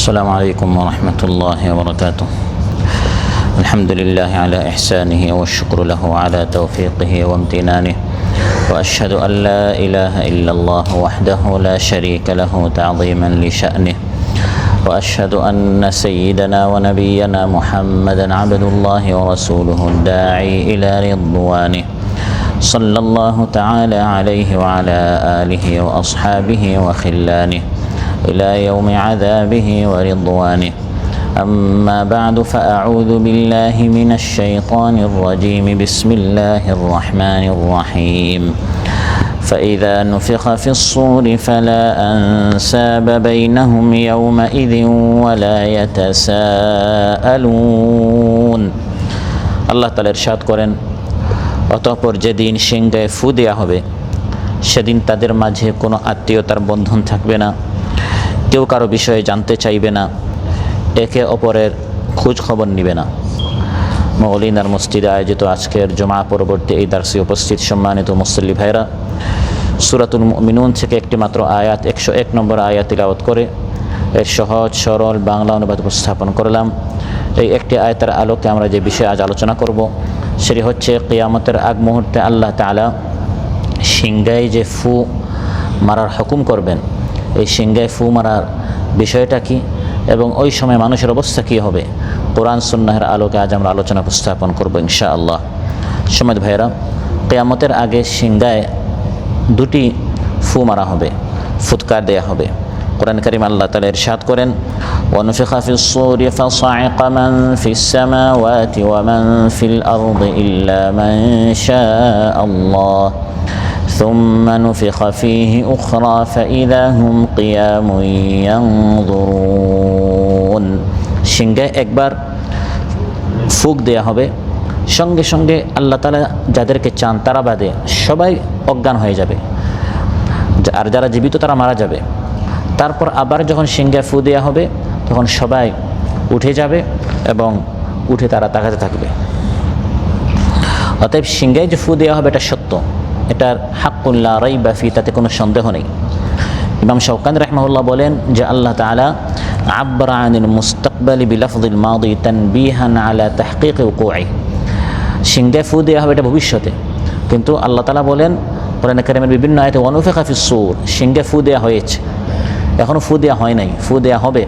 السلام عليكم ورحمة الله وبركاته. الحمد لله على إحسانه والشكر له على توفيقه وامتنانه، وأشهد أن لا إله إلا الله وحده لا شريك له تعظيما لشأنه، وأشهد أن سيدنا ونبينا محمدا عبد الله ورسوله الداعي إلى رضوانه، صلى الله تعالى عليه وعلى آله وأصحابه وخلانه إلى يوم عذابه ورضوانه. أما بعد فأعوذ بالله من الشيطان الرجيم. بسم الله الرحمن الرحيم. فإذا نفخ في الصور فلا أنساب بينهم يومئذ ولا يتساءلون. আল্লাহ তাআলা ইরশাদ করেন, অতঃপর যেদিন সিংহায় ফু দেয়া হবে সেদিন তাদের মাঝে কোনো আত্মীয়তার বন্ধন থাকবে না, কেউ কারো বিষয়ে জানতে চাইবে না, একে অপরের খোঁজ খবর নিবে না। মৌলিনার মসজিদে আয়োজিত আজকের জুমা পরবর্তী এই দার্সে উপস্থিত সম্মানিত মুসল্লি ভাইরা, সূরাতুল মুমিনুন থেকে একটি মাত্র আয়াত 101 নম্বর আয়াত তিলাওয়াত করে এর সহজ সরল বাংলা অনুবাদ উপস্থাপন করলাম। এই একটি আয়াতের আলোকে আমরা যে বিষয়ে আজ আলোচনা করব সেটি হচ্ছে কিয়ামতের আগ মুহূর্তে আল্লাহ তাআলা সিংহায় যে ফু মারার হুকুম করবেন, এই সিংহায় ফু মারার বিষয়টা কি এবং ওই সময় মানুষের অবস্থা কী হবে, কোরআন সুন্নাহের আলোকে আজ আমরা আলোচনা উপস্থাপন করব ইনশাআল্লাহ। সমাজ ভাইয়েরা, কিয়ামতের আগে সিংহায় দুটি ফু মারা হবে, ফুৎকার দেয়া হবে। কোরআন কারীম আল্লাহ তাআলা ইরশাদ করেন, ওয়ানুফিখা ফিস সূরি ফাসা'iকা মান ফিস সামাওয়াতি ওয়া মান ফিল আরদি ইল্লা মান শাআল্লাহ ثم نفخ فيه أخرى فإذا هم قيام ينظرون। সিংহায় একবার ফুঁক দেয়া হবে, সঙ্গে সঙ্গে আল্লাহ তাআলা যাদেরকে চান তারা বাদে সবাই অজ্ঞান হয়ে যাবে, আর যারা জীবিত তারা মারা যাবে। তারপর আবার যখন সিংহায় ফু দেয়া হবে তখন সবাই উঠে যাবে এবং উঠে তারা তাকাতে থাকবে। অতএব সিংহায় যে ফু দেওয়া হবে এটা সত্য, এটার হাক্কুন লা রাইবা ফি, তাতে কোনো সন্দেহ নেই। ইমাম শাওকানি রাহিমাহুল্লাহ বলেন যে আল্লাহ তাআলা আব্বারা আনিল মুস্তাকবালি বিলাফযিল মাদি তানবিহান আলা তাহকিক উকুই। সিংহায় ফু দেওয়া হবে এটা ভবিষ্যতে, কিন্তু আল্লাহ তাআলা বলেন কোরআনে কারীমের বিভিন্ন আয়াতে ওয়ানুফিখা ফিস সূর, সিংহায় ফু দেওয়া হয়েছে, এখনও ফু দেওয়া হয় নাই, ফু দেওয়া হবে।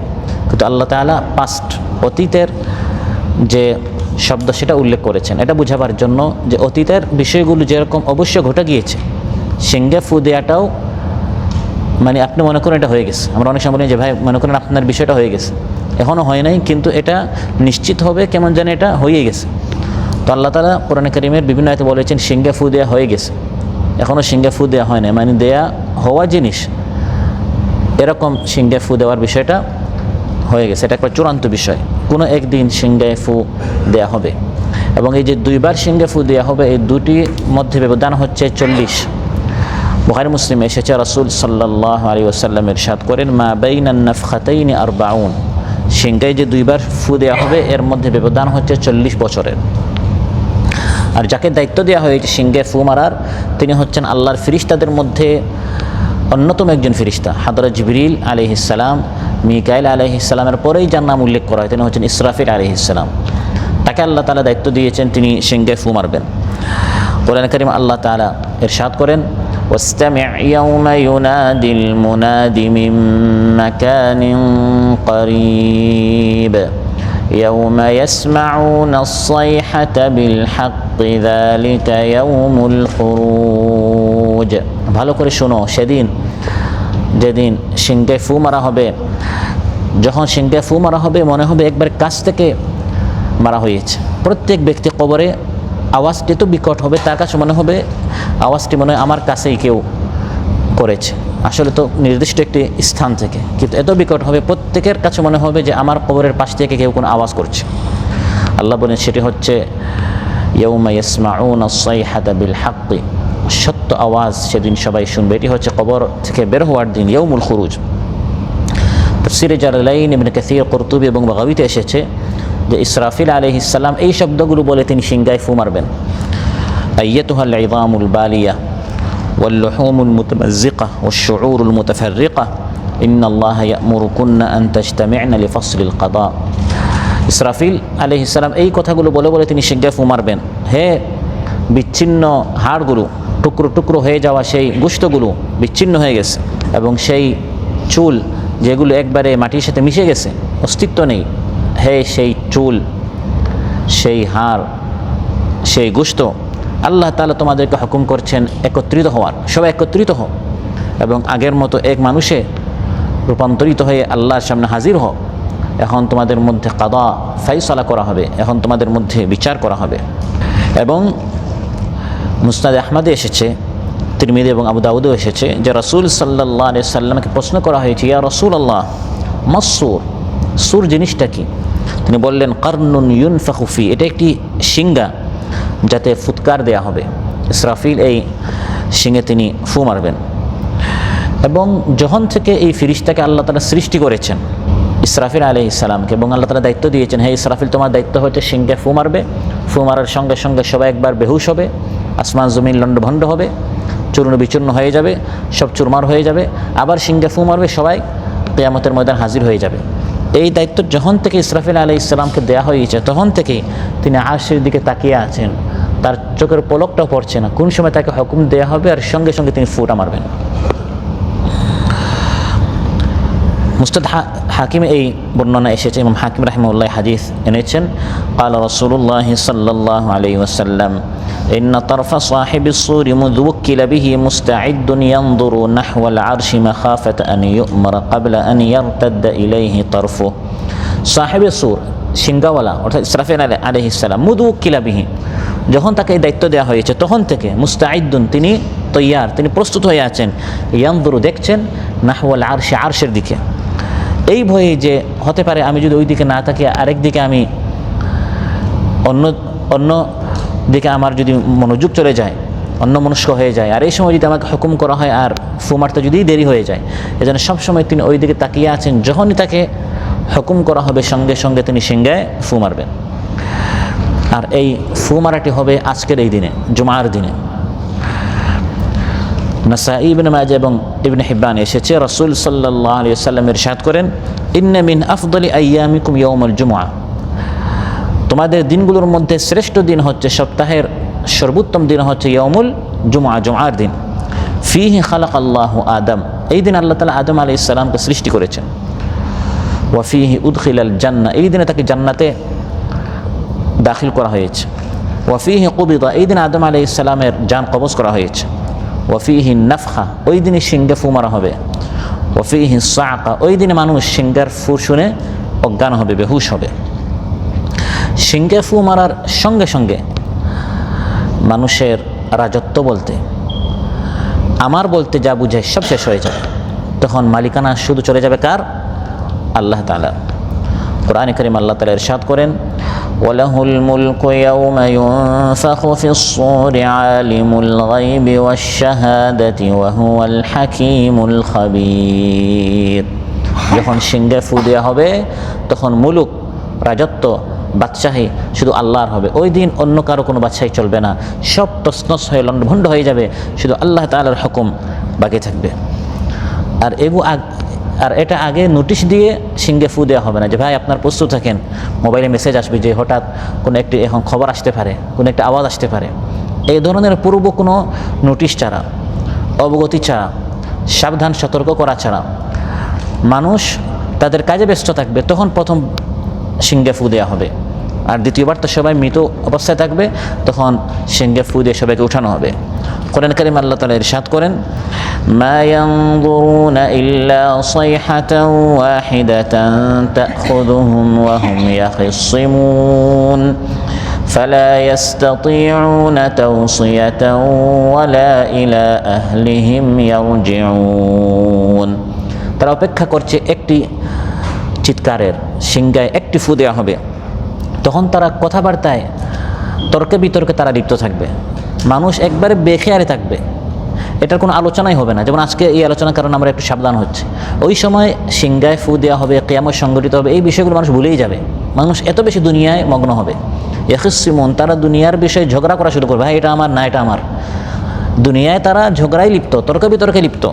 কিন্তু আল্লাহ তাআলা পাস্ট, অতীতের যে শব্দ সেটা উল্লেখ করেছেন এটা বোঝাবার জন্য যে অতীতের বিষয়গুলো যেরকম অবশ্য ঘটে গিয়েছে, সিংহায় ফু দেওয়াটাও মানে আপনি মনে করেন এটা হয়ে গেছে। আমরা অনেক সময় বলি যে ভাই মনে করেন আপনার বিষয়টা হয়ে গেছে, এখনও হয় নাই কিন্তু এটা নিশ্চিত হবে, কেমন জানি এটা হয়ে গেছে। তো আল্লাহ তাআলা কোরআনে কারীমের বিভিন্ন আয়াতে বলেছেন সিংহায় ফু দেওয়া হয়ে গেছে, এখনও সিংহায় ফু দেওয়া হয় না, মানে দেয়া হওয়া জিনিস এরকম সিংহায় ফু দেওয়ার বিষয়টা হয়ে গেছে, এটা একটা চূড়ান্ত বিষয়। কোনো একদিন সিংহায় ফু দেয়া হবে এবং এই যে দুইবার সিংহায় ফু দেওয়া হবে এই দুটির মধ্যে ব্যবধান হচ্ছে 40। বুখারী মুসলিমে এসেছে রাসূল সাল্লাল্লাহু আলাইহি ওয়াসাল্লাম ইরশাদ করেন, মা বাইনান নাফখাতাইনি 40। সিংহায় যে দুইবার ফু দেওয়া হবে এর মধ্যে ব্যবধান হচ্ছে 40 বছরের। আর যাকে দায়িত্ব দেওয়া হয়েছে সিংহায় ফু মারার তিনি হচ্ছেন আল্লাহর ফেরেশতাদের মধ্যে অন্যতম একজন ফেরেশতা, হযরত জিবরিল আলাইহিস সালাম। মিকাইল আলাইহিস সালামের পরেই যার নাম উল্লেখ করা হয় তিনি হচ্ছেন ইসরাফিল আলাইহিস সালাম। তাকে আল্লাহ তাআলা দায়িত্ব দিয়েছেন তিনি সিংহায় ফু মারবেন। কোরআন কারীম আল্লাহ তাআলা ইরশাদ করেন, ওয়াসতামি' ইয়াওমা ইউনাদিল মুনাদি মিন মাকানিন করিব ইয়াওমা ইয়াসমাউনাস সাইহাতা বিল হাক্কি যালিকা ইয়াউমুল খুরুজ। ভালো করে শোনো, সেদিন যেদিন সিংহায় ফু মারা হবে, যখন সিংহায় ফু মারা হবে মনে হবে একবার কাছ থেকে মারা হয়েছে। প্রত্যেক ব্যক্তি কবরে আওয়াজটি তো বিকট হবে, তার কাছে মনে হবে আওয়াজটি মনে হয় আমার কাছেই কেউ করেছে, আসলে তো নির্দিষ্ট একটি স্থান থেকে, কিন্তু এত বিকট হবে প্রত্যেকের কাছে মনে হবে যে আমার কবরের পাশ থেকে কেউ কোনো আওয়াজ করছে। আল্লাহ বলেন সেটি হচ্ছে ইয়াউমা ইয়াসমাউনাস সাইহাতা বিল হাক্কি, সত্য আওয়াজ সেদিন সবাই শুনবে। এটি হচ্ছে কবর থেকে বের হওয়ার দিন, ইয়াউমুল খুরুজ। তাফসীরে জালালাইন, ইবনে কাসীর, কুরতুবী এবং বাগাবীতে এসেছে যে ইসরাফিল আলাইহিস সালাম এই শব্দগুলো বলে তিনি সিংহায় ফু মারবেন, আইয়াতুহাল ইযামুল বালিয়া ওয়াল লুহুমুল মুতামাজ্জিকা ওয়াশ শুউরুল মুতাফাররিকা ইন্নাল্লাহা ইয়া'মুরুকুন্না আন তাজতামি'না লিফাসলিল কাদা। ইসরাফিল আলাইহিস সালাম এই কথাগুলো বলে বলে তিনি শিগগির ফু মারবেন। হে বিচ্ছিন্ন হাড়গুলো, টুকরো টুকরো হয়ে যাওয়া সেই গোশতগুলো বিচ্ছিন্ন হয়ে গেছে, এবং সেই চুল যেগুলো একবারে মাটির সাথে মিশে গেছে, অস্তিত্ব নেই, হে সেই চুল, সেই হাড়, সেই গোশত, আল্লাহ তাআলা তোমাদেরকে হুকুম করছেন একত্রিত হওয়ার, সবাই একত্রিত হও এবং আগের মতো এক মানুষে রূপান্তরিত হয়ে আল্লাহর সামনে হাজির হও। এখন তোমাদের মধ্যে কাদা ফাইসালা করা হবে, এখন তোমাদের মধ্যে বিচার করা হবে। এবং মুসনাদে আহমদে এসেছে, তিরমিজি এবং আবু দাউদেও এসেছে যে রাসূল সাল্লাল্লাহু আলাইহি সাল্লামকে প্রশ্ন করা হয়েছে, ইয়া রাসূলুল্লাহ মাসসুর, সুর জিনিসটা কি? তিনি বললেন কারনুন ইউনফাখু ফি, এটা একটি শিঙ্গা যাতে ফুৎকার দেয়া হবে। ইসরাফিল এই শিঙে তিনি ফু মারবেন। এবং যখন থেকে এই ফিরিস্তাকে আল্লাহ তাআলা সৃষ্টি করেছেন ইসরাফিল আলাইহিস সালামকে, এবং আল্লাহ তাআলা দায়িত্ব দিয়েছেন, হে ইসরাফিল তোমার দায়িত্ব হচ্ছে শিঙ্গে ফু মারবে, ফু মারার সঙ্গে সঙ্গে সবাই একবার বেহুশ হবে, আসমান জমিন লণ্ডভণ্ড হবে, চূর্ণ বিচূর্ণ হয়ে যাবে, সব চুরমার হয়ে যাবে, আবার শিঙ্গে ফু মারবে, সবাই কিয়ামতের ময়দান হাজির হয়ে যাবে। এই দায়িত্ব যখন থেকে ইসরাফিল আলাইহিস সালামকে দেয়া হয়েছে তখন থেকেই তিনি আরশের দিকে তাকিয়ে আছেন, তার চোখের পলকটাও পড়ছে না কোন সময় তাকে হুকুম দেয়া হবে, আর সঙ্গে সঙ্গে তিনি ফুটা মারবেন। মুস্তাদ হাকিম এই বর্ণনা এসেছে, ইমাম হাকিম রাহিমাহুল্লাহ হাদিস এনেছেন, قال رسول الله صلى الله عليه وسلم إن طرف صاحب الصور مذ وكل به مستعد ينظر نحو العرش مخافة أن يؤمر قبل أن يرتد إليه طرفه। সাহেব সুর সিংগাওয়ালা অর্থাৎ ইসরাফিল আলাইহিস সালাম মুদ উকিলা বিহি, যখন তাকে এই দায়িত্ব দেওয়া হয়েছে তখন থেকে মুস্তাইদুন, তিনি তৈয়ার, তিনি প্রস্তুত হয়ে আছেন, ইয়ানদুরু দেখছেন, নাহওয়াল আরশে, আরশের দিকে, এই ভয়ে যে হতে পারে আমি যদি ওই দিকে না থাকি আরেক দিকে আমি অন্য দিকে আমার যদি মনোযোগ চলে যায়, অন্য মনস্ক হয়ে যায়, আর এই সময় যদি আমাকে হুকুম করা হয় আর ফু মারতে যদি দেরি হয়ে যায়, এজন্য সবসময় তিনি ওই দিকে তাকিয়ে আছেন, যখনই তাকে হুকুম করা হবে সঙ্গে সঙ্গে তিনি সিংহায় ফু মারবেন। আর এই ফু মারাটি হবে আজকের এই দিনে, জুমার দিনে। নাসাঈ, ইবনে মাজাহ এবং ইবনে হিব্বান এসেছে, রাসূল সাল্লাল্লাহু আলাইহি ওয়াসাল্লাম ইরশাদ করেন, ইন্না মিন আফদালি আইয়ামিকুম ইয়াউমুল জুমআহ, তোমাদের দিনগুলোর মধ্যে শ্রেষ্ঠ দিন হচ্ছে, সপ্তাহের সর্বোত্তম দিন হচ্ছে ইয়াউমুল জুমআহ, জুমার দিন। ফিহি খালাকাল্লাহু আদম, এই দিন আল্লাহ তাআলা আদম আলাইহিস সালামকে সৃষ্টি করেছেন। ওয়া ফিহি উদখিলাল জান্নাহ, এই দিনে তাকে জান্নাতে দাখিল করা হয়েছে। ওয়া ফিহি কুবিদা, এই দিন আদম আলাইহিস সালামের জান কবজ করা হয়েছে। ওয়া ফিহি নাফখা, ওই দিনে সিংহে ফু মারা হবে। ওয়া ফিহি সাআকা, ওই দিনে মানুষ সিংহের ফু শুনে অজ্ঞান হবে, বেহুশ হবে। সিংহে ফু মারার সঙ্গে সঙ্গে মানুষের রাজত্ব বলতে, আমার বলতে যা বুঝায় সব শেষ হয়ে যাবে, তখন মালিকানা শুধু চলে যাবে কার? আল্লাহ তাআলা। কোরআনে কারীম আল্লাহ তাআলা ইরশাদ করেন, ওয়ালাহুল মুলকু ইয়াওমা ইউনফাখু ফিস-সূরি আলিমুল গায়বি ওয়াশ-শাহাদাতি ওয়া হুয়াল হাকীমুল খাবীর। যখন সিংহে ফু দেওয়া হবে তখন মুলুক, রাজত্ব, বাদশাহী শুধু আল্লাহর হবে। ওই দিন অন্য কারো কোনো বাদশাহী চলবে না, সব তছনছ হয়ে লণ্ডভণ্ড হয়ে যাবে, শুধু আল্লাহ তাআলার হুকুম বাকি থাকবে। আর এটা আগে নোটিশ দিয়ে সিংহে ফু দেওয়া হবে না যে ভাই আপনার প্রস্তুত থাকেন, মোবাইলে মেসেজ আসবে যে হঠাৎ কোনো একটি এখন খবর আসতে পারে, কোনো একটা আওয়াজ আসতে পারে। এই ধরনের পূর্ব কোনো নোটিশ ছাড়া, অবগতি ছাড়া, সাবধান সতর্ক করা ছাড়া মানুষ তাদের কাজে ব্যস্ত থাকবে, তখন প্রথম সিংহে ফু দেওয়া হবে। আর দ্বিতীয়বার তো সবাই মৃত অবস্থায় থাকবে, তখন সিংহে ফু দিয়ে সবাইকে উঠানো হবে। কোরআন কারীম আল্লাহ তাআলা ইরশাদ করেন, মা ইয়ানজুরুনা ইল্লা সাইহাতান ওয়াহিদাতান তাখুযুহুম ওয়া হুম ইয়াখিসিমুন ফালা ইস্তাতিউনা তাওসিয়াতান ওয়ালা ইলা আহলিহিম ইয়ারজিউন। তারা অপেক্ষা করছে একটি চিৎকারের, সিংহায় একটি ফু দেওয়া হবে, তখন তারা কথাবার্তায় তর্কে বিতর্কে তারা লিপ্ত থাকবে, মানুষ একবারে বেখেয়ারে থাকবে, এটার কোনো আলোচনাই হবে না। যেমন আজকে এই আলোচনার কারণে আমরা একটু সাবধান হচ্ছি, ওই সময় সিংহায় ফু দেওয়া হবে, কিয়ামত সংঘটিত হবে, এই বিষয়গুলো মানুষ ভুলেই যাবে, মানুষ এত বেশি দুনিয়ায় মগ্ন হবে। ইয়াখিসিমুন, তারা দুনিয়ার বিষয়ে ঝগড়া করা শুরু করবে, ভাই এটা আমার না এটা আমার, দুনিয়ায় তারা ঝগড়ায় লিপ্ত, তর্ক বিতর্কে লিপ্ত।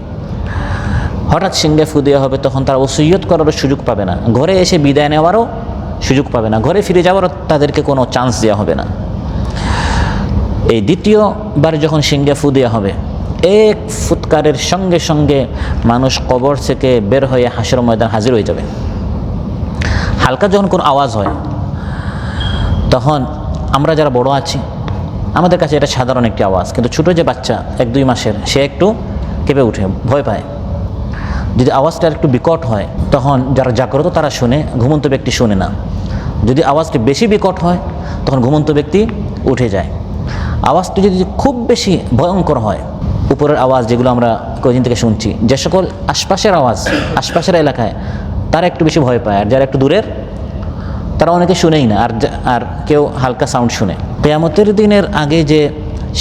হঠাৎ সিংহে ফু দেওয়া হবে, তখন তারা ওসিয়ত করারও সুযোগ পাবে না, ঘরে এসে বিদায় নেওয়ারও সুযোগ পাবে না, ঘরে ফিরে যাওয়ারও তাদেরকে কোনো চান্স দেওয়া হবে না। এই দ্বিতীয়বার যখন সিংহে ফু দেওয়া হবে, এক ফুৎকারের সঙ্গে সঙ্গে মানুষ কবর থেকে বের হয়ে হাসরের ময়দান হাজির হয়ে যাবে। হালকা যখন কোনো আওয়াজ হয়, তখন আমরা যারা বড় আছি আমাদের কাছে এটা সাধারণ একটি আওয়াজ, কিন্তু ছোটো যে বাচ্চা 1-2 মাসের, সে একটু কেঁপে উঠে, ভয় পায়। যদি আওয়াজটা একটু বিকট হয়, তখন যারা জাগ্রত তারা শুনে, ঘুমন্ত ব্যক্তি শুনে না। যদি আওয়াজটি বেশি বিকট হয়, তখন ঘুমন্ত ব্যক্তি উঠে যায়। আওয়াজটি যদি খুব বেশি ভয়ঙ্কর হয়, উপরের আওয়াজ যেগুলো আমরা কদিন থেকে শুনছি, যে সকল আশপাশের আওয়াজ, আশপাশের এলাকায়, তারা একটু বেশি ভয় পায়, আর যারা একটু দূরের তারা অনেকে শুনেই না, আর কেউ হালকা সাউন্ড শুনে। কিয়ামতের দিনের আগে যে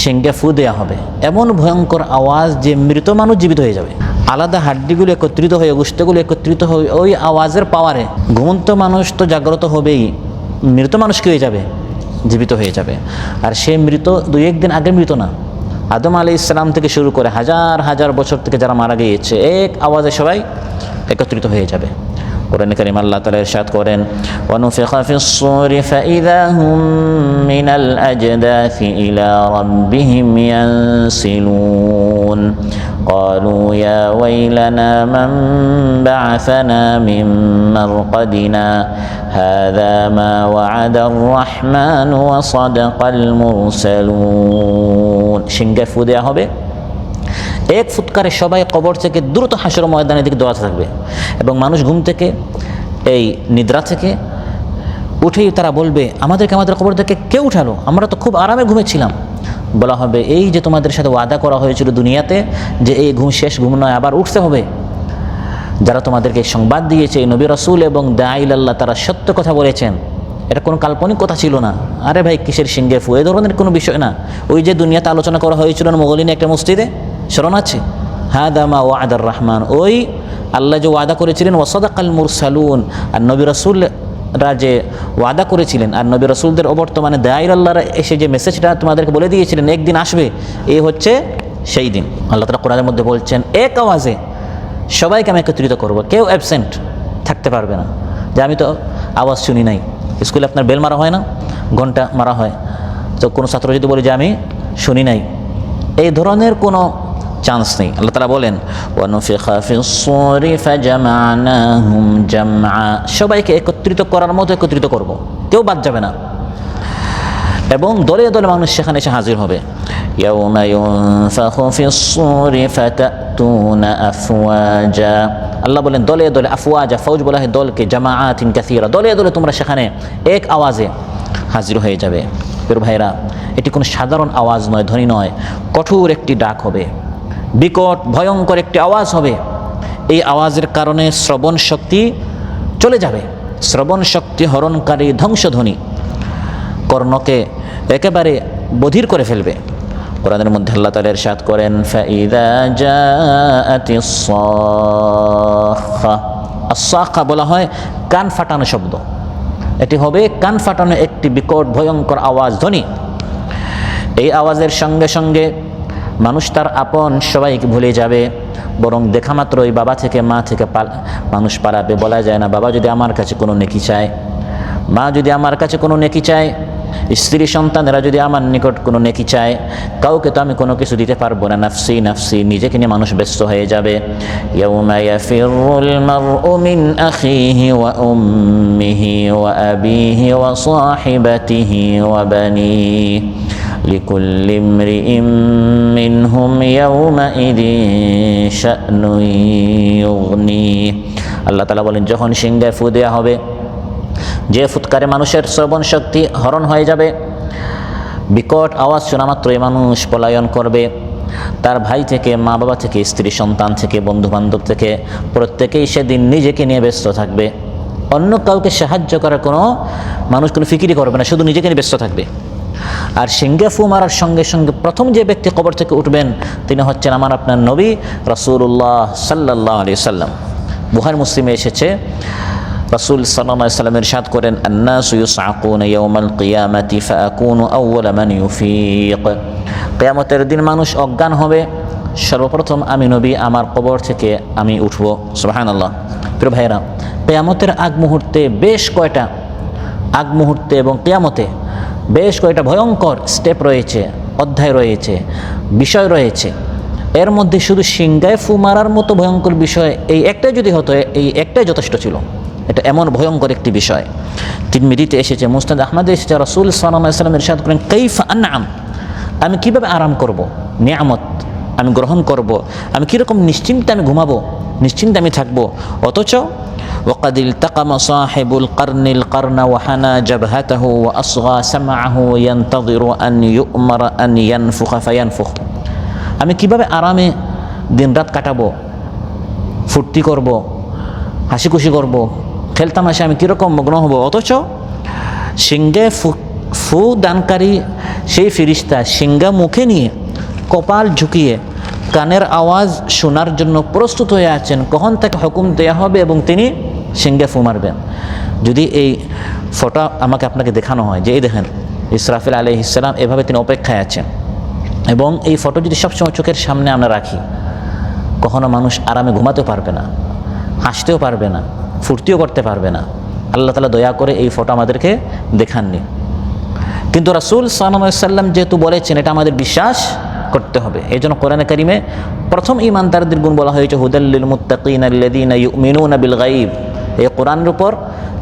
সিংহে ফু দেওয়া হবে, এমন ভয়ঙ্কর আওয়াজ যে মৃত মানুষ জীবিত হয়ে যাবে। আলাদা হাড্ডিগুলো একত্রিত হয়ে, গোষ্ঠগুলো একত্রিত হয়ে ওই আওয়াজের পাওয়ারে ঘুমন্ত মানুষ তো জাগ্রত হবেই, মৃত মানুষ কি হয়ে যাবে? জীবিত হয়ে যাবে। আর সে মৃত 2-1 দিন আগে মৃত না, আদম আলাইহিস সালাম থেকে শুরু করে হাজার হাজার বছর থেকে যারা মারা গিয়েছে, এক আওয়াজে সবাই একত্রিত হয়ে যাবে। কোরআনে কারীম আল্লাহ তাআলা ইরশাদ করেন, ওয়ানুফিখা ফিস-সূরি ফাইযা হুম মিনাল আজদাসি ইলা রাব্বিহিম ইয়ানসিলুন ক্বালু ইয়া ওয়াইলানা মান বা'আসানা মিন মারকাদিনা হাযা মা ওয়া'আদার রাহমানু ওয়া সাদাকাল মুরসালুন। সিংহে ফু দেওয়া হবে, এক ফুৎকারে সবাই কবর থেকে দ্রুত হাসর ময়দানের দিকে দৌড়াতে থাকবে, এবং মানুষ ঘুম থেকে, এই নিদ্রা থেকে উঠেই তারা বলবে, আমাদের কবর থেকে কে উঠালো? আমরা তো খুব আরামে ঘুমেছিলাম। বলা হবে, এই যে তোমাদের সাথে ওয়াদা করা হয়েছিল দুনিয়াতে যে এই ঘুম শেষ ঘুম নয়, আবার উঠতে হবে। যারা তোমাদেরকে সংবাদ দিয়েছে, এই নবী রাসূল এবং দাঈল আল্লাহ, তারা সত্য কথা বলেছেন, এটা কোনো কাল্পনিক কথা ছিল না। আরে ভাই, কিসের সিংহে ফু? এ ধরনের কোনো বিষয় না। ওই যে দুনিয়াতে আলোচনা করা হয়েছিল না মোগলিনে একটা মসজিদে, স্মরণ আছে? হাযা মা ওয়া'আদার রাহমান, ওই আল্লাহ যে ওয়াদা করেছিলেন, ওয়া সাদাকাল মুরসালুন, আর নবী রাসূলরা যে ওয়াদা করেছিলেন, আর নবী রাসূলদের অবর্তমানে দাঈল আল্লাহরা এসে যে মেসেজটা তোমাদেরকে বলে দিয়েছিলেন একদিন আসবে, এই হচ্ছে সেই দিন। আল্লাহ তাআলা কোরআনের মধ্যে বলছেন, এক আওয়াজে সবাইকে আমি একত্রিত করবো, কেউ অ্যাবসেন্ট থাকতে পারবে না যে আমি তো আওয়াজ শুনি নাই। স্কুলে আপনার বেল মারা হয় না, ঘন্টা মারা হয়, তো কোনো ছাত্র যদি বলে যে আমি শুনি নাই, এই ধরনের কোনো চান্স নেই। আল্লাহ তাআলা বলেন, ওয়ানুফিখা ফিস-সূরি ফাজামা'নাহুম জামআ, সবাইকে একত্রিত করার মতো একত্রিত করব, কেউ বাদ যাবে না, এবং দলে দলে মানুষ সেখানে এসে হাজির হবে। ইয়াউমা ইউনফাখু ফিস-সূরি ফাতাতুনা আফওয়াজা, আল্লাহ বলেন দলে দলে, আফওয়াজা, ফৌজ বলা হয় দলকে, জামাআতিন কাসীরা, দলে দলে তোমরা সেখানে এক আওয়াজে হাজির হয়ে যাবে। প্রিয় ভাইরা, এটি কোনো সাধারণ আওয়াজ নয়, ধ্বনি নয়, কঠোর একটি ডাক হবে, বিকট ভয়ঙ্কর একটি আওয়াজ হবে। এই আওয়াজের কারণে শ্রবণ শক্তি চলে যাবে, শ্রবণ শক্তি হরণকারী ধ্বংসধ্বনি কর্ণকে একেবারে বধির করে ফেলবে। কোরআনের মধ্যে আল্লাহ তাআলা ইরশাদ করেন, ফাইযা জাআতিস সাখা, আস-সাখা বলা হয় কান ফাটানো শব্দ, এটি হবে কান ফাটানো একটি বিকট ভয়ঙ্কর আওয়াজ, ধ্বনি। এই আওয়াজের সঙ্গে সঙ্গে মানুষ তার আপন সবাইকে ভুলে যাবে, বরং দেখা মাত্রই বাবা থেকে মা থেকে মানুষ পালাবে। বলা যায় না, বাবা যদি আমার কাছে কোনো নেকি চায়, মা যদি আমার কাছে কোনো নেকি চায়, স্ত্রী সন্তানেরা যদি আমার নিকট কোনো নেকি চায়, কাউকে তো আমি কোনো কিছু দিতে পারবো না, নাফসি নাফসি, নিজেকে নিয়ে মানুষ ব্যস্ত হয়ে যাবে। ইয়াউমা ইয়াফিরুল মারউ মিন আখিহি ওয়া উম্মিহি ওয়া আবিহি ওয়া সাহিবাতিহি ওয়া বানিহি লিকুল্লি ইমরিইম মিনহুম ইয়াউমাইযিন শা'নুন ইউগনিহি। আল্লাহ তাআলা বলেন, যখন সিংহে ফু দেওয়া হবে, যে ফুৎকারে মানুষের শ্রবণ শক্তি হরণ হয়ে যাবে, বিকট আওয়াজ শোনা মাত্রই মানুষ পলায়ন করবে, তার ভাই থেকে, মা বাবা থেকে, স্ত্রী সন্তান থেকে, বন্ধু বান্ধব থেকে, প্রত্যেকেই সেদিন নিজেকে নিয়ে ব্যস্ত থাকবে। অন্য কাউকে সাহায্য করার কোনো মানুষ কোনো ফিকিরই করবে না, শুধু নিজেকে নিয়ে ব্যস্ত থাকবে। আর সিংহে ফু মারার সঙ্গে সঙ্গে প্রথম যে ব্যক্তি কবর থেকে উঠবেন, তিনি হচ্ছেন আমার আপনার নবী রাসূলুল্লাহ সাল্লাল্লাহু আলাইহি ওয়াসাল্লাম। বুখারী মুসলিমে এসেছে, রাসূল সাল্লাল্লাহু আলাইহি ওয়াসাল্লাম ইরশাদ করেন, আন-নাসু ইউসআকুনা ইয়াওমাল কিয়ামাতি ফাআকুনু আউওয়ালা মান ইউফিক। কিয়ামতের দিন মানুষ অজ্ঞান হবে, সর্বপ্রথম আমি নবী আমার কবর থেকে আমি উঠব। সুবহানাল্লাহ। প্রিয় ভাইয়েরা, কিয়ামতের আগ মুহূর্তে এবং কিয়ামতে বেশ কয়টা ভয়ঙ্কর স্টেপ রয়েছে, অধ্যায় রয়েছে, বিষয় রয়েছে। এর মধ্যে শুধু সিংগায় ফু মারার মতো ভয়ঙ্কর বিষয় এই একটাই যদি হতো, এই একটাই যথেষ্ট ছিল। এটা এমন ভয়ঙ্কর একটি বিষয়। তিরমিজিতে এসেছে, মুসনাদ আহমদে এসেছে, রাসূল সাল্লাল্লাহু আলাইহি ওয়াসাল্লাম ইরশাদ করেন, কাইফা আনআম, আমি কিভাবে আরাম করব, নিয়ামত আমি গ্রহণ করব, আমি কীরকম নিশ্চিন্তে আমি ঘুমাবো, নিশ্চিন্তে আমি থাকবো। অথচ وقد التقم صاحب القرن القرن وحنى جبهته وأصغى سمعه ينتظر أن يؤمر أن ينفخ فينفخ। আমি কিভাবে আরামে দিনরাত কাটাবো, ফুর্তি করব, হাসি খুশি করব, খেলতামাশা আমি কীরকম মগ্ন হব। অথচ সিংহে ফু দানকারী সেই ফিরিস্তা সিংহা মুখে নিয়ে কপাল ঝুঁকিয়ে কানের আওয়াজ শোনার জন্য প্রস্তুত হয়ে আছেন, কখন তাকে হুকুম দেয়া হবে এবং তিনি সিংহে ফু মারবেন। যদি এই ফটো আমাকে আপনাকে দেখানো হয় যে এই দেখেন ইসরাফিল আলাইহিস সালাম এভাবে তিনি অপেক্ষায় আছেন, এবং এই ফটো যদি সবসময় চোখের সামনে আমরা রাখি, কখনো মানুষ আরামে ঘুমাতেও পারবে না, হাসতেও পারবে না, ফুর্তিও করতে পারবে না। আল্লাহ তাআলা দয়া করে এই ফটো আমাদেরকে দেখাননি, কিন্তু রাসূল সাল্লাল্লাহু আলাইহি ওয়াসাল্লাম যেহেতু বলেছেন এটা আমাদের বিশ্বাস করতে হবে। এই জন্য কোরআনে কারিমে প্রথম ঈমানদারদের গুণ বলা হয়েছে, হুদাল লিল মুত্তাকিনা আল্লাযীনা ইউমিনুনা বিল গায়ব। এই কোরআনের উপর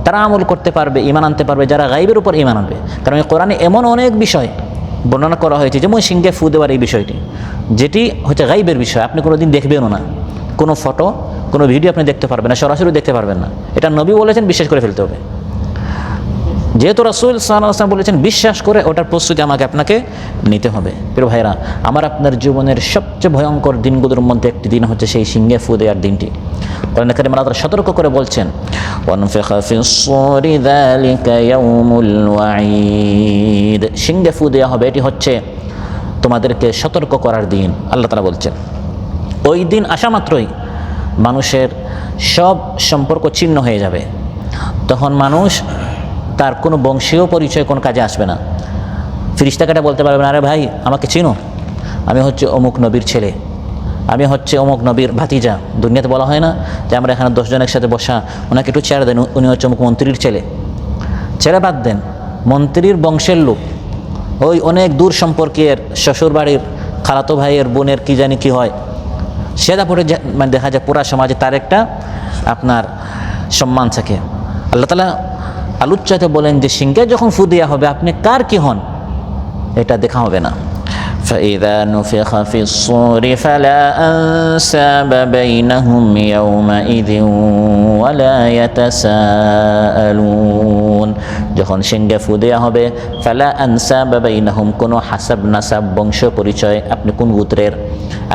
তারা আমল করতে পারবে, ঈমান আনতে পারবে যারা গায়বের উপর ঈমান আনবে। কারণ এই কোরআনে এমন অনেক বিষয় বর্ণনা করা হয়েছে, যেমন সিংহে ফু দেওয়ার এই বিষয়টি, যেটি হচ্ছে গায়বের বিষয়, আপনি কোনোদিন দেখবেনও না, কোনো ফটো কোনো ভিডিও আপনি দেখতে পারবেন না, সরাসরি দেখতে পারবেন না। এটা নবী বলেছেন, বিশ্বাস করে ফেলতে হবে। যেহেতু রাসূল সাল্লাল্লাহু আলাইহি ওয়াসাল্লাম বলেছেন বিশ্বাস করে ওটার প্রস্তুতি আমাকে আপনাকে নিতে হবে। প্রিয় ভাইরা, আমার আপনার জীবনের সবচেয়ে ভয়ঙ্কর দিনগুলোর মধ্যে একটি দিন হচ্ছে সেই সিংহে ফু দেওয়ার দিনটি। কোরআনে কারিমে আল্লাহ তাআলা সতর্ক করে বলছেন, ওয়ানফিখা ফিস সূরি যালিকা ইয়াউমুল ওয়াঈদ, সিংহে ফু দেওয়া হবে, এটি হচ্ছে তোমাদেরকে সতর্ক করার দিন। আল্লাহ তাআলা বলছেন ওই দিন আসা মাত্রই মানুষের সব সম্পর্ক ছিন্ন হয়ে যাবে। তখন মানুষ তার কোনো বংশীয় পরিচয় কোনো কাজে আসবে না। ফিরিস্তাকে বলতে পারবে না, আরে ভাই আমাকে চিনো, আমি হচ্ছে অমুক নবীর ছেলে, আমি হচ্ছে অমুক নবীর ভাতিজা। দুনিয়াতে বলা হয় না যে আমরা এখানে 10 জন একসাথে বসা, ওনাকে একটু চেয়ার দেন, উনি হচ্ছে অমুক মন্ত্রীর ছেলে। ছেলে বাদ দেন, মন্ত্রীর বংশের লোক, ওই অনেক দূর সম্পর্কের শ্বশুর বাড়ির খালাতো ভাইয়ের বোনের কি জানি কি হয়, সেটা পরে মানে দেখা যায় পুরা সমাজে তার একটা আপনার সম্মান থাকে। আল্লাহ তাআলা আলুচ্চাতে বলেন যে সিংহে যখন ফু দেওয়া হবে আপনি কার কি হন এটা দেখা হবে না। فإذا نفخ في الصور فلا أنساب بينهم يومئذ ولا يتساءلون। যখন সিংহে ফু দেওয়া হবে, ফালা আনসাব বাইনাহুম, কোনো হাসাব নাসাব বংশ পরিচয়, আপনি কোন গোত্রের,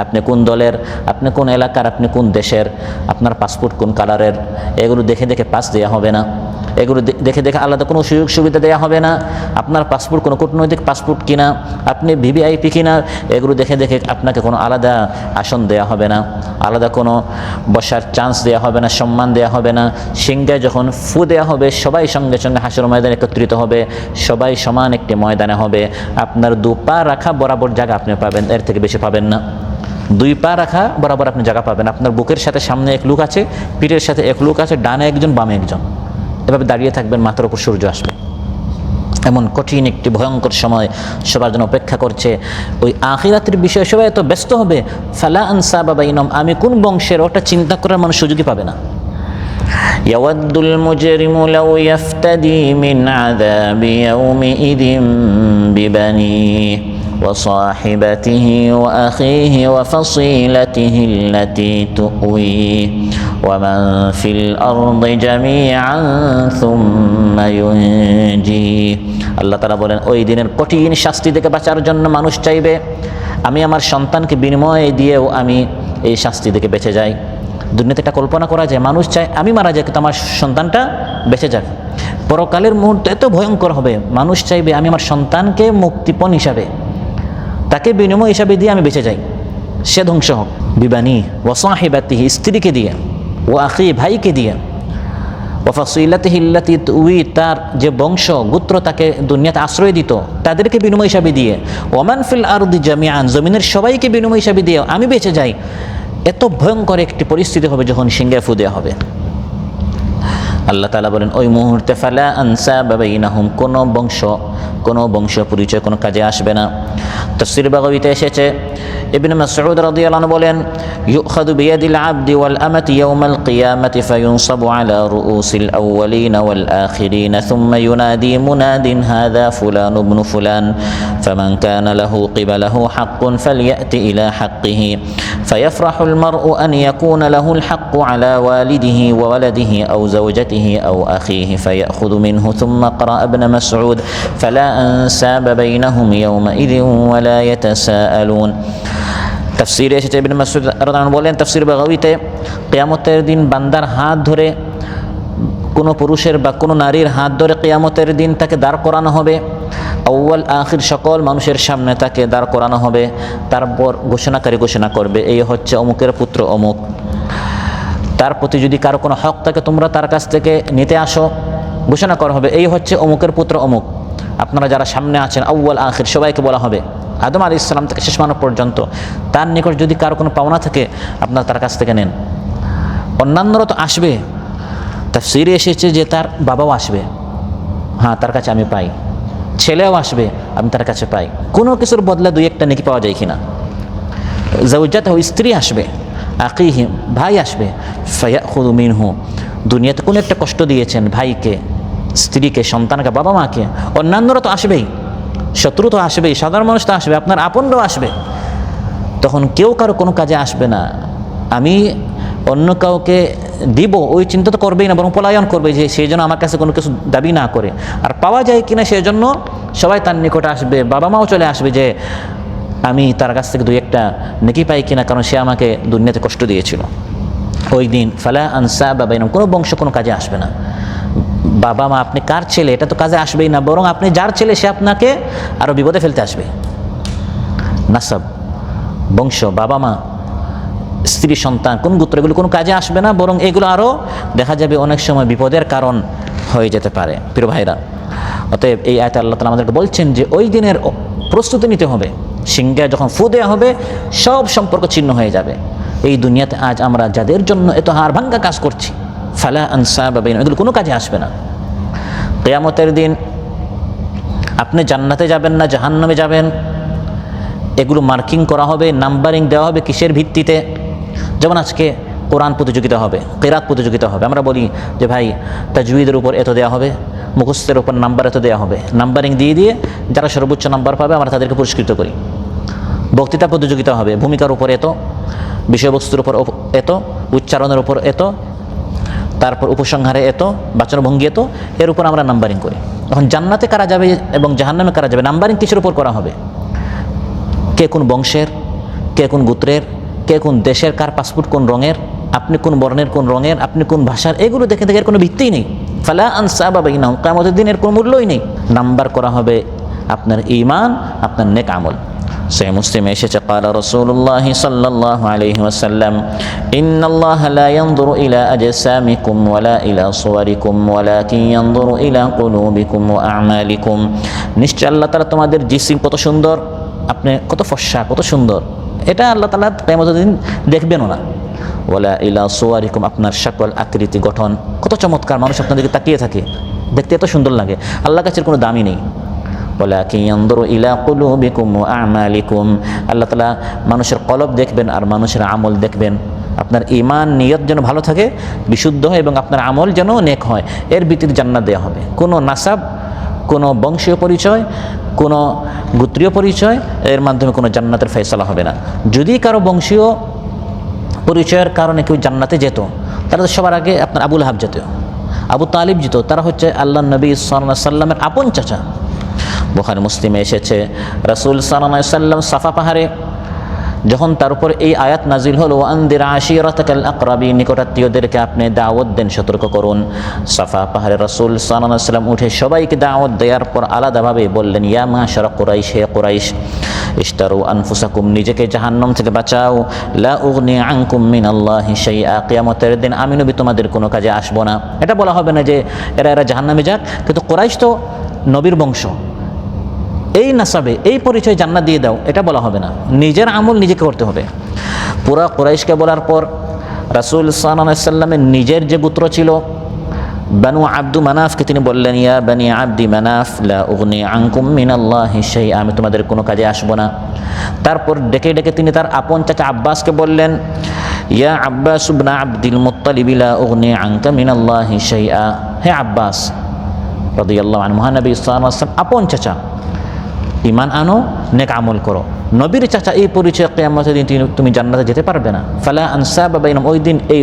আপনি কোন দলের, আপনি কোন এলাকার, আপনি কোন দেশের, আপনার পাসপোর্ট কোন কালারের, এগুলো দেখে দেখে পাস দেওয়া হবে না। এগুলো দেখে দেখে আলাদা কোনো সুযোগ সুবিধা দেওয়া হবে না। আপনার পাসপোর্ট কোনো কূটনৈতিক পাসপোর্ট কিনা, আপনি ভিভিআইপি কিনা, এগুলো দেখে দেখে আপনাকে কোনো আলাদা আসন দেওয়া হবে না, আলাদা কোনো বসার চান্স দেওয়া হবে না, সম্মান দেওয়া হবে না। সিংহে যখন ফু দেওয়া হবে সবাই সঙ্গে সঙ্গে হাসর ময়দানে একত্রিত হবে, সবাই সমান একটি ময়দানে হবে। আপনার 2 পা রাখা বরাবর জায়গা আপনি পাবেন, এর থেকে বেশি পাবেন না। 2 পা রাখা বরাবর আপনি জায়গা পাবেন। আপনার বুকের সাথে সামনে এক লোক আছে, পিঠের সাথে এক লোক আছে, ডানে একজন বামে একজন, এভাবে দাঁড়িয়ে থাকবেন, মাথার উপর সূর্য আসবে। এমন কঠিন একটি ভয়ঙ্কর সময় সবার জন্য অপেক্ষা করছে। ওই আখিরাতের বিষয়ে সবাই এত ব্যস্ত হবে, ফালা আনসাবা বাইনহুম, আমি কোন বংশের ওটা চিন্তা করার মানুষ সুযোগই পাবে না। ইয়াওয়াদ্দুল মুজরিমু লাউ ইয়াফতাদি মিন আযাবি ইয়াউমিইযিন বিবানিহি وصاحبته وأخيه وفصيلته التي تؤويه ومن في الأرض جميعا ثم ينجيه। আল্লাহ তাআলা বলেন ওই দিনের কঠিন শাস্তি থেকে বাঁচার জন্য মানুষ চাইবে আমি আমার সন্তানকে বিনিময় দিয়েও আমি এই শাস্তি থেকে বেঁচে যাই। দুনিয়াতে এটা কল্পনা করা যায়, মানুষ চায় আমি মারা যাই কিন্তু আমার সন্তানটা বেঁচে যাক। পরকালের মুহূর্তে এত ভয়ঙ্কর হবে, মানুষ চাইবে আমি আমার সন্তানকে মুক্তিপণ হিসাবে, তাকে বিনিময় হিসাবে দিয়ে আমি বেঁচে যাই, সে ধ্বংস হোক। বিবানি ওয়া সাহিবাতিহি, স্ত্রীকে দিয়ে, ও আখি ভাইকে দিয়ে, ওয়াফাসিলাতিহি আল্লাতী তুই, তার যে বংশ গোত্র তাকে দুনিয়াতে আশ্রয় দিত, তাদেরকে বিনিময় হিসাবে দিয়ে, ওমান ফিল আরদি জামিআন, জমিনের সবাইকে বিনিময় হিসাবে দিয়ে আমি বেঁচে যাই। এত ভয়ঙ্কর একটি পরিস্থিতি হবে যখন সিংহে ফু দেওয়া হবে। আল্লাহ তাআলা বলেন ওই মুহূর্তে ফালা আনসাবা বাইনাহুম, কোনো বংশ পরিচয় কোনো কাজে আসবে না। তাফসীর বাগাবীতে এসেছে, ইবনে মাসউদ রাদিয়াল্লাহু আনহু বলেন ইউখাযু বিয়াদিল আবদি ওয়াল আমাতি ইয়াওমাল কিয়ামাতি ফায়ুনসাবু আলা রুউসিল আউওয়ালিন ওয়াল আখিরিন সুম্মা ইউনাদি মুনাদিন হাযা ফুলান ইবনু ফুলান ফামান কানা লাহু কিবালাহু হাক্কুন ফালইয়াতি ইলা হাক্কিহি ফায়াফরাহুল মারউ আন ইয়াকুনা লাহুল হাক্কু আলা ওয়ালিদিহি ওয়া ওয়ালাদিহি আও যাওজাতিহি আও আখিহি ফায়াখুযু মিনহু সুম্মা ক্বারা ইবনে মাসউদ ফালা আনসাবা বাইনাহুম ইয়াওমাইযিন ওয়া লা ইয়াতাসাআলুন। তাফসীরে এসেছে, ইবনে মাসউদ রাদিয়াল্লাহু আনহু বলেন তাফসীর বাগাবীতে, কিয়ামতের দিন বান্দার হাত ধরে, কোনো পুরুষের বা কোনো নারীর হাত ধরে কিয়ামতের দিন তাকে দাঁড় করানো হবে, আউয়াল আখির সকল মানুষের সামনে তাকে দাঁড় করানো হবে। তারপর ঘোষণাকারী ঘোষণা করবে এই হচ্ছে অমুকের পুত্র অমুক, তার প্রতি যদি কারো কোনো হক থাকে তোমরা তার কাছ থেকে নিতে আসো। ঘোষণা করা হবে এই হচ্ছে অমুকের পুত্র অমুক, আপনারা যারা সামনে আছেন আউয়াল আখির সবাইকে বলা হবে, আদম আলাইহিস সালাম থেকে শেষ মানব পর্যন্ত, তার নিকট যদি কারো কোনো পাওনা থাকে আপনারা তার কাছ থেকে নেন। অন্যান্যরা তো আসবে, তাফসীরে এসেছে যে তার বাবাও আসবে, হ্যাঁ তার কাছে আমি পাই, ছেলেও আসবে আমি তার কাছে পাই, কোনো কিছুর বদলে দুই একটা নেকি পাওয়া যায় কিনা। যাওজাতহু, স্ত্রী আসবে, আকিহি, ভাই আসবে, ফায়াখুযু মিনহু, দুনিয়াতে কোনো একটা কষ্ট দিয়েছেন ভাইকে, স্ত্রীকে, সন্তানকে, বাবা মাকে, অন্যান্যরা তো আসবেই, শত্রু তো আসবেই, সাধারণ মানুষ তো আসবে, আপনার আপনরাও আসবে। তখন কেউ কারো কোনো কাজে আসবে না, আমি অন্য কাউকে দিব ওই চিন্তা তো করবেই না, বরং পলায়ন করবে যে সেই জন্য আমার কাছে কোনো কিছু দাবি না করে, আর পাওয়া যায় কিনা সেই জন্য সবাই তার নিকটে আসবে, বাবা মাও চলে আসবে যে আমি তার কাছ থেকে দুই একটা নেকি পাই কিনা, কারণ সে আমাকে দুনিয়াতে কষ্ট দিয়েছিল। ওই দিন ফালা আনসাবা বাইনাহুম, কোনো বংশ কোনো কাজে আসবে না। বাবা মা, আপনি কার ছেলে এটা তো কাজে আসবেই না, বরং আপনি যার ছেলে সে আপনাকে আরও বিপদে ফেলতে আসবে। নাসাব, বংশ, বাবা মা, স্ত্রী, সন্তান, কোন গোত্র, এগুলো কোনো কাজে আসবে না, বরং এগুলো আরও দেখা যাবে অনেক সময় বিপদের কারণ হয়ে যেতে পারে। প্রিয় ভাইরা, অতএব এই আয়াতে আল্লাহ তাআলা আমাদেরকে বলছেন যে ওই দিনের প্রস্তুতি নিতে হবে। সিংহে যখন ফু দেওয়া হবে সব সম্পর্ক ছিন্ন হয়ে যাবে। এই দুনিয়াতে আজ আমরা যাদের জন্য এত হাড় ভাঙ্গা কাজ করছি, ফালা আনসাবা বাইনাহুম, এগুলো কোনো কাজে আসবে না। কিয়ামতের দিন আপনি জান্নাতে যাবেন না জাহান্নামে যাবেন, এগুলো মার্কিং করা হবে, নাম্বারিং দেওয়া হবে কিসের ভিত্তিতে? যেমন আজকে কোরআন প্রতিযোগিতা হবে, কিরাত প্রতিযোগিতা হবে, আমরা বলি যে ভাই তাজউইদের উপর এত দেওয়া হবে, মুখস্থের উপর নাম্বার এত দেওয়া হবে, নাম্বারিং দিয়ে দিয়ে যারা সর্বোচ্চ নাম্বার পাবে আমরা তাদেরকে পুরস্কৃত করি। বক্তৃতা প্রতিযোগিতা হবে, ভূমিকার উপর এত, বিষয়বস্তুর উপর এত, উচ্চারণের উপর এত, তারপর উপসংহারে এত, বাচনভঙ্গি এত, এর উপর আমরা নাম্বারিং করি। এখন জান্নাতে কারা যাবে এবং জাহান্নামে কারা যাবে, নাম্বারিং কিসের উপর করা হবে? কে কোন বংশের, কে কোন গোত্রের, কে কোন দেশের, কার পাসপোর্ট কোন রঙের, আপনি কোন বর্ণের কোন রঙের, আপনি কোন ভাষার, এগুলো দেখে দেখে এর কোনো ভিত্তিই নেই। ফালা আনসাবা বাইনাহুম, কিয়ামতের দিন এর কোনো মূল্যই নেই। নাম্বার করা হবে আপনার ঈমান, আপনার নেক আমল। সহিহ মুসলিমে এসেছে ক্বালা রাসূলুল্লাহ সাল্লাল্লাহু আলাইহি ওয়াসাল্লাম ইন্নাল্লাহা লা ইয়ানজুরু ইলা আজসামিকুম ওয়ালা ইলা সুওয়ারিকুম ওয়ালাকিন ইয়ানজুরু ইলা কুলুবিকুম ওয়া আ'মালিকুম, নিশ্চয় আল্লাহ তাআলা তোমাদের জিসিম কত সুন্দর, আপনি কত ফর্সা কত সুন্দর, এটা আল্লাহ তাআলা কিয়ামতের দিন দেখবেনও না। ওয়ালা ইলা সুওয়ারিকুম, আপনার সকল আকৃতি গঠন কত চমৎকার, মানুষ আপনাদেরকে তাকিয়ে থাকে, দেখতে এত সুন্দর লাগে, আল্লাহর কাছে কোনো দামই নেই। ওয়ালাকিন ইয়ানজুরু ইলা কুলুবিকুম ওয়া আ'মালিকুম, আল্লাহ তাআলা মানুষের কলব দেখবেন আর মানুষের আমল দেখবেন। আপনার ঈমান নিয়ত যেন ভালো থাকে, বিশুদ্ধ হয়, এবং আপনার আমল যেন নেক হয়, এর ভিত্তিতে জান্নাত দেওয়া হবে। কোনো নাসাব, কোনো বংশীয় পরিচয়, কোনো গোত্রীয় পরিচয়, এর মাধ্যমে কোনো জান্নাতের ফয়সালা হবে না। যদি কারো বংশীয় পরিচয়ের কারণে কেউ জান্নাতে যেত, তাহলে তো সবার আগে আপনার আবু লাহাব যেত, আবু তালিব যেত, তারা হচ্ছে আল্লাহ নবী সাল্লাল্লাহু আলাইহি সাল্লামের আপন চাচা। বুখারী মুসলিমে এসেছে রাসূল সাল্লাল্লাহু আলাইহি সাল্লাম সাফা পাহাড়ে যখন তার উপর এই আয়াত নাজিল হলো, আনদির আশিরাতাকাল আকরাবিন, নিকটাত্মীয়দেরকে আপনি দাওয়াত দেন, সতর্ক করুন। সাফা পাহাড়ে রাসূল সাল্লাল্লাহু আলাইহি সাল্লাম উঠে সবাইকে দাওয়াত দেওয়ার পর আলাদাভাবে বললেন, ইয়া মাশারা কুরাইশ, হে কুরাইশ, ইশতারু আনফুসাকুম, নিজেকে জাহান্নাম থেকে বাঁচাও। লা উগনি আনকুম মিনাল্লাহি শাইআ, কিয়ামতের দিন আমি নবী তোমাদের কোনো কাজে আসবো না। এটা বলা হবে না যে এরা জাহান্নামে যাক, কিন্তু কুরাইশ তো নবীর বংশ, এই নাসাবে এই পরিচয় জান্নাত দিয়ে দাও, এটা বলা হবে না। নিজের আমল নিজেকে করতে হবে। পুরা কুরাইশকে বলার পর রাসূল সাল্লাল্লাহু আলাইহি ওয়াসাল্লামের নিজের যে গোত্র ছিল বানু আব্দু মানাফকে তিনি বললেন, ইয়া বানি আব্দি মানাফ লা উগনি আনকুম মিনাল্লাহি শাইআ, আমি তোমাদের কোনো কাজে আসবো না। তারপর ডেকে ডেকে তিনি তার আপন চাচা আব্বাসকে বললেন, ইয়া আব্বাস ইবনে আব্দুল মুত্তালিব লা উগনি আনকা মিনাল্লাহি শাইআ, হে আব্বাস রাদিয়াল্লাহু আনহু, মহানবী সাল্লাল্লাহু আলাইহি ওয়াসাল্লাম আপন চাচা, ঈমান আনো, নেক আমল করো। নবীর চাচা এই পরিচয় কিয়ামতের দিন তুমি জান্নাতে যেতে পারবে না। ফালা আনসাবা বাইনাহুম, ওই দিন এই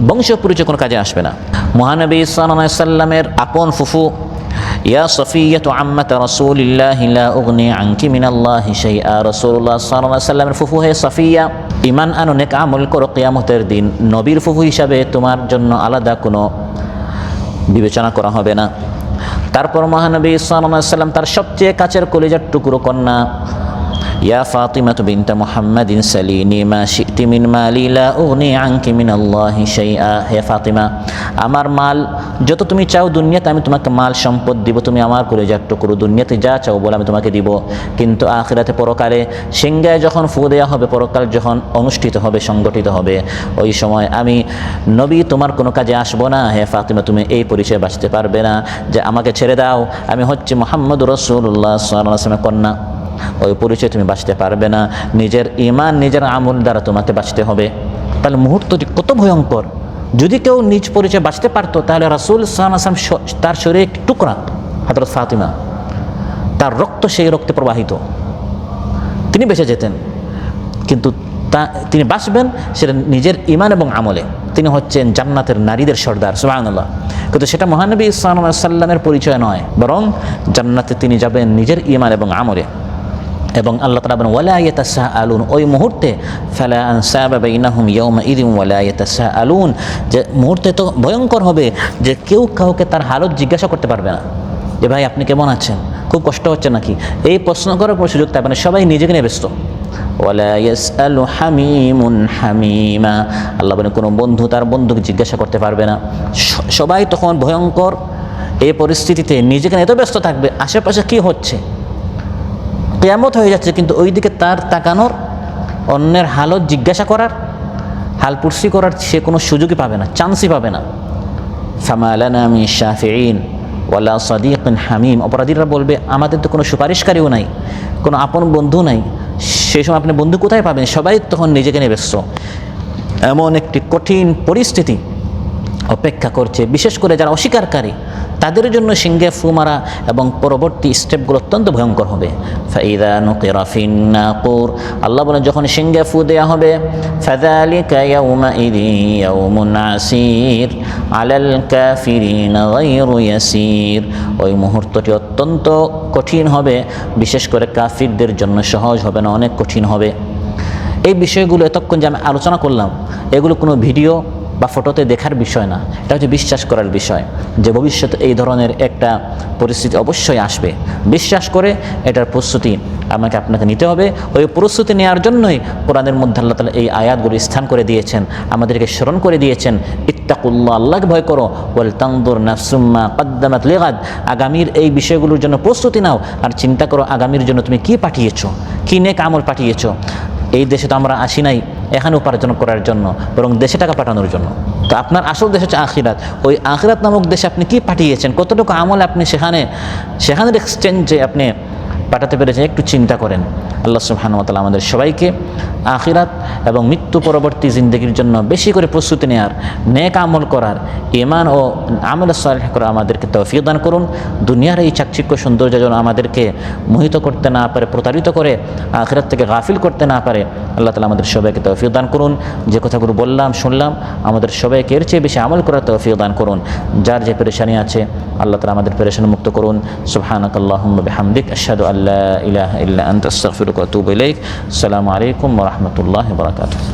বংশীয় পরিচয় কোনো কাজে আসবে না। মহানবী সাল্লাল্লাহু আলাইহি ওয়াসাল্লামের আপন ফুফু, ইয়া সফিয়্যাতু আম্মাত রাসূলিল্লাহি লা উগনি আনকি মিনাল্লাহি শাইআ, রাসূলুল্লাহ সাল্লাল্লাহু আলাইহি ওয়াসাল্লামের ফুফু হে সফিয়া, ঈমান আনো, নেক আমল করো, কিয়ামতের দিন নবীর ফুফু হিসাবে তোমার জন্য আলাদা কোনো বিবেচনা করা হবে না। তারপর মহানবী সাল্লাল্লাহু আলাইহি ওয়াসাল্লাম তার সবচেয়ে কাছের কলিজার টুকরো কন্যা, ইয়া ফাতিমা বিনতে মুহাম্মাদিন সালিনি মা শি'তি মিন মালি লা উগনি আনকি মিনাল্লাহি শাইআ, হে ফাতিমা, আমার মাল যত তুমি চাও দুনিয়াতে আমি তোমাকে মাল সম্পদ দিব, তুমি আমার কলিজার টুকরো, দুনিয়াতে যা চাও বলে আমি তোমাকে দিব, কিন্তু আখিরাতে পরকালে সিংহায় যখন ফু দেওয়া হবে, পরকাল যখন অনুষ্ঠিত হবে, সংগঠিত হবে, ওই সময় আমি নবী তোমার কোনো কাজে আসবো না। হে ফাতিমা, তুমি এই পরিচয় বাঁচতে পারবে না যে আমাকে ছেড়ে দাও, আমি হচ্ছে মুহাম্মদুর রাসূলুল্লাহ সাল্লাল্লাহু আলাইহি ওয়াসাল্লামের কন্যা, ওই পরিচয় তুমি বাঁচতে পারবে না। নিজের ঈমান নিজের আমল দ্বারা তোমাকে বাঁচতে হবে। তাহলে মুহূর্তটি কত ভয়ঙ্কর! যদি কেউ নিজ পরিচয় বাঁচতে পারতো, তাহলে রাসূল সাল্লাল্লাহু আলাইহি ওয়াসাল্লাম তার শরীরে একটি টুকরা হযরত ফাতিমা, তার রক্ত সেই রক্তে প্রবাহিত, তিনি বেঁচে যেতেন। কিন্তু তিনি বাঁচবেন সেটা নিজের ঈমান এবং আমলে, তিনি হচ্ছেন জান্নাতের নারীদের সর্দার, সুবহানাল্লাহ। কিন্তু সেটা মহানবী সাল্লাল্লাহু আলাইহি ওয়াসাল্লামের পরিচয় নয়, বরং জান্নাতে তিনি যাবেন নিজের ঈমান এবং আমলে। এবং আল্লাহ তাআলা বলেন, ওয়ালা ইয়াতাসাআলুন, ওই মুহূর্তে ফালা আনসাবা বাইনাহুম ইয়াওমাইযিন ওয়ালা ইয়াতাসাআলুন, যে মুহূর্তে তো ভয়ঙ্কর হবে যে কেউ কাউকে তার হালত জিজ্ঞাসা করতে পারবে না, যে ভাই আপনি কেমন আছেন, খুব কষ্ট হচ্ছে নাকি, এই প্রশ্ন করার কোনো সুযোগ থাকবে না, সবাই নিজেকে নিয়ে ব্যস্ত। ওয়ালা ইয়াসআলু হামিমুন হামিমা, আল্লাহ বলেন কোনো বন্ধু তার বন্ধুকে জিজ্ঞাসা করতে পারবে না। সবাই তখন ভয়ঙ্কর এই পরিস্থিতিতে নিজেকে এত ব্যস্ত থাকবে, আশেপাশে কি হচ্ছে, কিয়ামত হয়ে যাচ্ছে, কিন্তু ওই দিকে তার তাকানোর, অন্যের হালত জিজ্ঞাসা করার, হালপুরসি করার সে কোনো সুযোগই পাবে না, চান্সই পাবে না। ফামা লানা মিন শাফিঈন ওয়ালা সাদিকিন হামিম, অপরাধীরা বলবে আমাদের তো কোনো সুপারিশকারীও নাই, কোনো আপন বন্ধু নাই। সেই সময় আপনি বন্ধু কোথায় পাবেন? সবাই তখন নিজেকে নিয়ে ব্যস্ত। এমন একটি কঠিন পরিস্থিতি অপেক্ষা করছে, বিশেষ করে যারা অস্বীকারী তাদের জন্য সিংহে ফু মারা এবং পরবর্তী স্টেপগুলো অত্যন্ত ভয়ঙ্কর হবে। ফাইদা নুকিরা ফিন নাকুর, আল্লাহ বলেন যখন সিংহে ফু দেওয়া হবে, ফাযালিকা ইয়াউমাইযিন ইয়াউমুন আসির আলাল কাফিরিনা গায়রু ইয়াসির, ওই মুহূর্তটি অত্যন্ত কঠিন হবে, বিশেষ করে কাফিরদের জন্য সহজ হবে না, অনেক কঠিন হবে। এই বিষয়গুলো এতক্ষণ যে আমি আলোচনা করলাম, এগুলো কোনো ভিডিও বা ফটোতে দেখার বিষয় না, এটা হচ্ছে বিশ্বাস করার বিষয়, যে ভবিষ্যতে এই ধরনের একটা পরিস্থিতি অবশ্যই আসবে। বিশ্বাস করে এটার প্রস্তুতি আমাকে আপনাকে নিতে হবে। ওই প্রস্তুতি নেওয়ার জন্যই কোরআনের মধ্যে আল্লাহ তাআলা এই আয়াতগুলো স্থান করে দিয়েছেন, আমাদেরকে স্মরণ করে দিয়েছেন, ইত্তাকুল্লাহ, আল্লাহকে ভয় করো, ওয়াল তানজুর নাফসুম মা কদ্দামাত লিগাদ, আগামীর এই বিষয়গুলোর জন্য প্রস্তুতি নাও, আর চিন্তা করো আগামীর জন্য তুমি কি পাঠিয়েছো, কি নেক আমল পাঠিয়েছো। এই দেশে তো আমরা আসি নাই এখানে উপার্জন করার জন্য, বরং দেশে টাকা পাঠানোর জন্য। তো আপনার আসল দেশ হচ্ছে আখিরাত, ওই আখিরাত নামক দেশে আপনি কি পাঠিয়েছেন, কতটুকু আমল আপনি সেখানের এক্সচেঞ্জে আপনি পাঠাতে পেরেছেন, একটু চিন্তা করেন। আল্লাহ সুবহানাহু ওয়া তাআলা আমাদের সবাইকে আখিরাত এবং মৃত্যু পরবর্তী জিন্দেগির জন্য বেশি করে প্রস্তুতি নেওয়ার, নেক আমল করার, ঈমান ও আমল সালেহ করার আমাদেরকে তৌফিক দান করুন। দুনিয়ার এই চাকচিক্য সৌন্দর্য যেন আমাদেরকে মোহিত করতে না পারে, প্রতারিত করে আখিরাত থেকে গাফিল করতে না পারে, আল্লাহ তাআলা আমাদের সবাইকে তৌফিক দান করুন। যে কথাগুলো বললাম শুনলাম, আমাদের সবাইকে এর চেয়ে বেশি আমল করার তৌফিক দান করুন। যার যে পেরেশানি আছে আল্লাহ তাআলা আমাদের পেরেশানি মুক্ত করুন। সুবহানাকাল্লাহুম্মা বিহামদিক, আশহাদু আল্লা ইলাহা ইল্লা আনতা, আস্তাগফিরুকা ওয়া আতুবু ইলাইক। আসসালামু আলাইকুম ওয়া রাহমাতুল্লাহি ওয়া বারাকাতুহু।